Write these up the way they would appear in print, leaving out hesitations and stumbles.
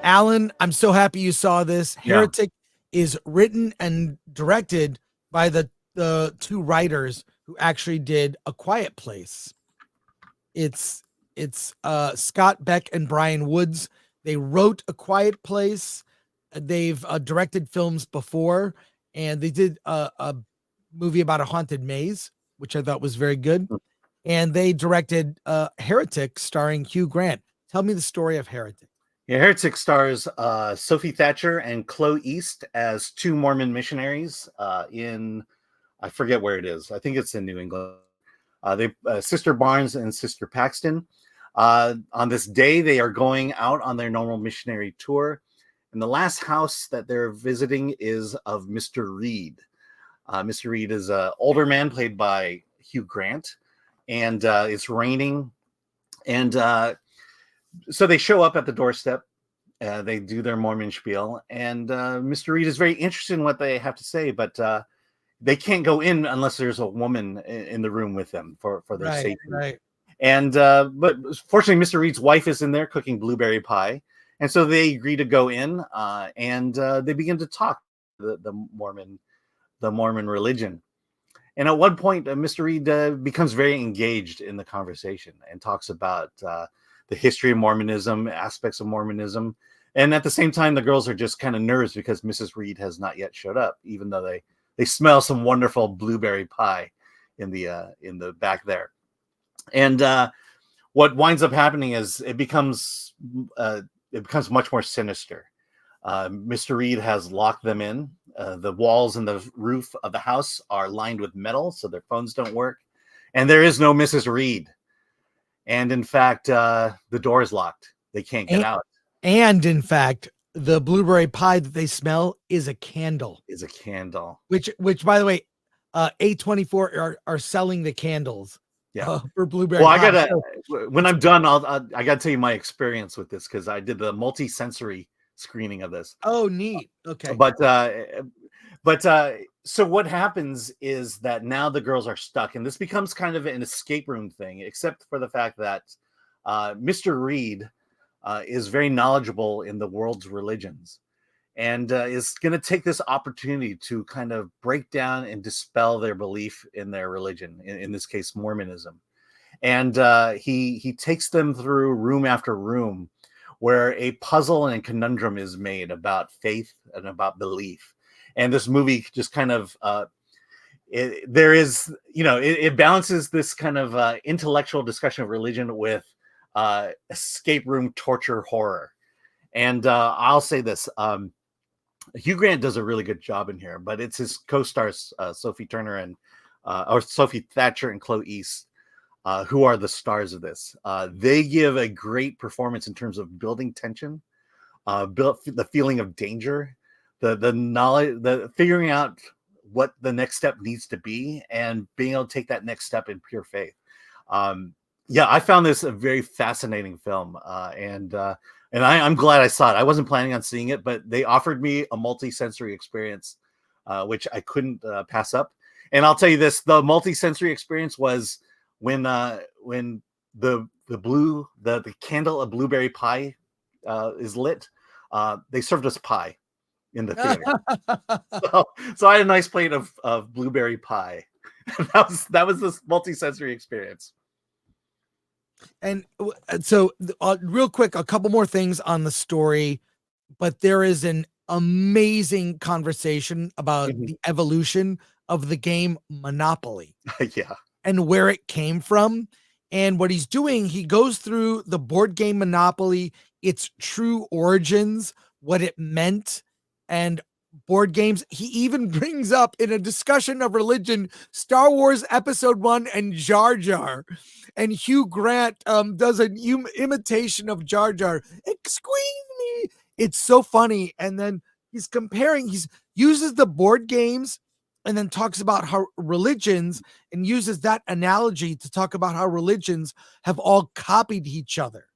Alan, I'm so happy you saw this. Yeah. Heretic is written and directed by the two writers who actually did A Quiet Place. It's Scott Beck and Brian Woods. They wrote A Quiet Place. They've directed films before, and they did a movie about a haunted maze, which I thought was very good. And they directed Heretic, starring Hugh Grant. Tell me the story of Heretic. Yeah, Heretic stars Sophie Thatcher and Chloe East as two Mormon missionaries in, I forget where it is. I think it's in New England. Sister Barnes and Sister Paxton. On this day, they are going out on their normal missionary tour. And the last house that they're visiting is of Mr. Reed. Mr. Reed is an older man played by Hugh Grant. And it's raining. And so they show up at the doorstep. They do their Mormon spiel. And Mr. Reed is very interested in what they have to say, but they can't go in unless there's a woman in the room with them for their safety. Right. And but fortunately, Mr. Reed's wife is in there cooking blueberry pie, and so they agree to go in, and they begin to talk the Mormon religion. And at one point, Mr. Reed becomes very engaged in the conversation and talks about the history of Mormonism, aspects of Mormonism, and at the same time, the girls are just kind of nervous because Mrs. Reed has not yet showed up, even though they smell some wonderful blueberry pie in the back there. And what winds up happening is it becomes much more sinister. Mr. Reed has locked them in. The walls and the roof of the house are lined with metal, so their phones don't work. And there is no Mrs. Reed. And in fact, the door is locked. They can't get out. And in fact, the blueberry pie that they smell is a candle. Which by the way, A24 are selling the candles. Yeah, for blueberry. Well, when I'm done, I gotta tell you my experience with this because I did the multi-sensory screening of this. Oh, neat. Okay. But so what happens is that now the girls are stuck, and this becomes kind of an escape room thing, except for the fact that Mr. Reed is very knowledgeable in the world's religions. And is going to take this opportunity to kind of break down and dispel their belief in their religion, in this case, Mormonism. And he takes them through room after room where a puzzle and conundrum is made about faith and about belief. And this movie just kind of, it balances this kind of intellectual discussion of religion with escape room torture horror. And I'll say this, Hugh Grant does a really good job in here, but it's his co-stars Sophie Thatcher and Chloe East who are the stars of this. They give a great performance in terms of building tension, build the feeling of danger, the knowledge, the figuring out what the next step needs to be, and being able to take that next step in pure faith. I found this a very fascinating film, and I'm glad I saw it. I wasn't planning on seeing it, but they offered me a multi-sensory experience, which I couldn't pass up. And I'll tell you this: the multi-sensory experience was when the candle of blueberry pie is lit. They served us pie in the theater, so I had a nice plate of blueberry pie. that was this multi-sensory experience. And so real quick, a couple more things on the story, but there is an amazing conversation about the evolution of the game Monopoly. Yeah. And where it came from. And what he's doing, he goes through the board game Monopoly, its true origins, what it meant, and board games. He even brings up in a discussion of religion, Star Wars Episode 1 and Jar Jar. And Hugh Grant does an imitation of Jar Jar. Excuse me. It's so funny. And then he's comparing, he uses the board games and then talks about how religions, and uses that analogy to talk about how religions have all copied each other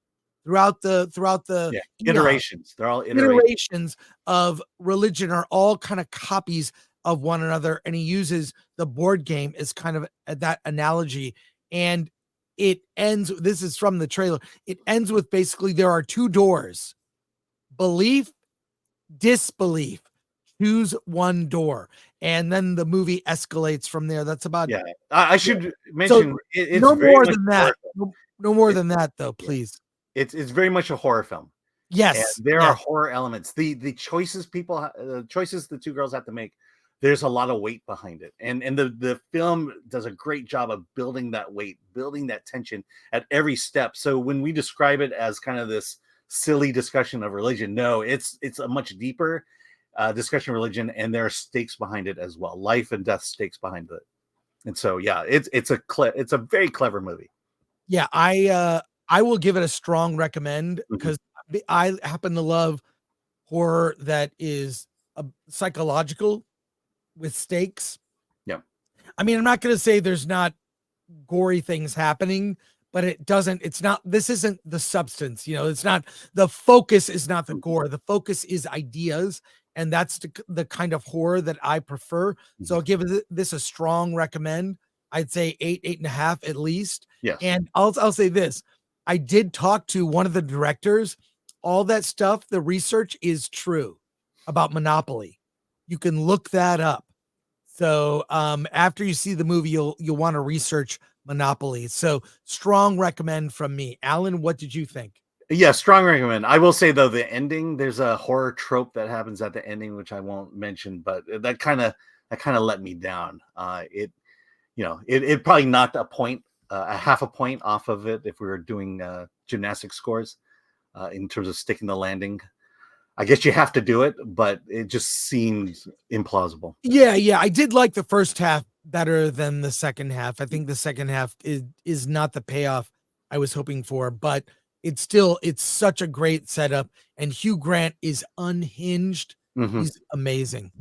throughout the iterations. They're all iterations of religion are all kind of copies of one another. And he uses the board game as kind of that analogy. And it ends, this is from the trailer, it ends with basically there are two doors, belief, disbelief, choose one door, and then the movie escalates from there. That's about Yeah, I should so mention it's no very more much than a horror that. film. No more It, than that, though, yeah, please. it's very much a horror film, and Yes, there are yes. horror elements. The choices the choices the two girls have to make. There's a lot of weight behind it, and the film does a great job of building that weight, building that tension at every step. So when we describe it as kind of this silly discussion of religion, no, it's a much deeper discussion of religion, and there are stakes behind it as well, life and death stakes behind it. And so, yeah, it's a very clever movie. Yeah, I will give it a strong recommend Mhm. because I happen to love horror that is psychological with stakes. Yeah. I mean, I'm not going to say there's not gory things happening, but it's not, this isn't the substance, it's not, the focus is not the Mhm. gore. The focus is ideas. And that's the kind of horror that I prefer. So Mhm. I'll give this a strong recommend. I'd say 8.5 at least. Yes. And I'll say this. I did talk to one of the directors. All that stuff, the research is true about Monopoly. You can look that up. So after you see the movie, you'll want to research Monopoly. So strong recommend from me. Alan, what did you think? Yeah, strong recommend. I will say though, the ending, there's a horror trope that happens at the ending, which I won't mention, but that kind of let me down. It probably knocked a half a point off of it if we were doing gymnastic scores in terms of sticking the landing. I guess you have to do it, but it just seems implausible. Yeah. I did like the first half better than the second half. I think the second half is not the payoff I was hoping for, but it's such a great setup. And Hugh Grant is unhinged. Mhm. He's amazing.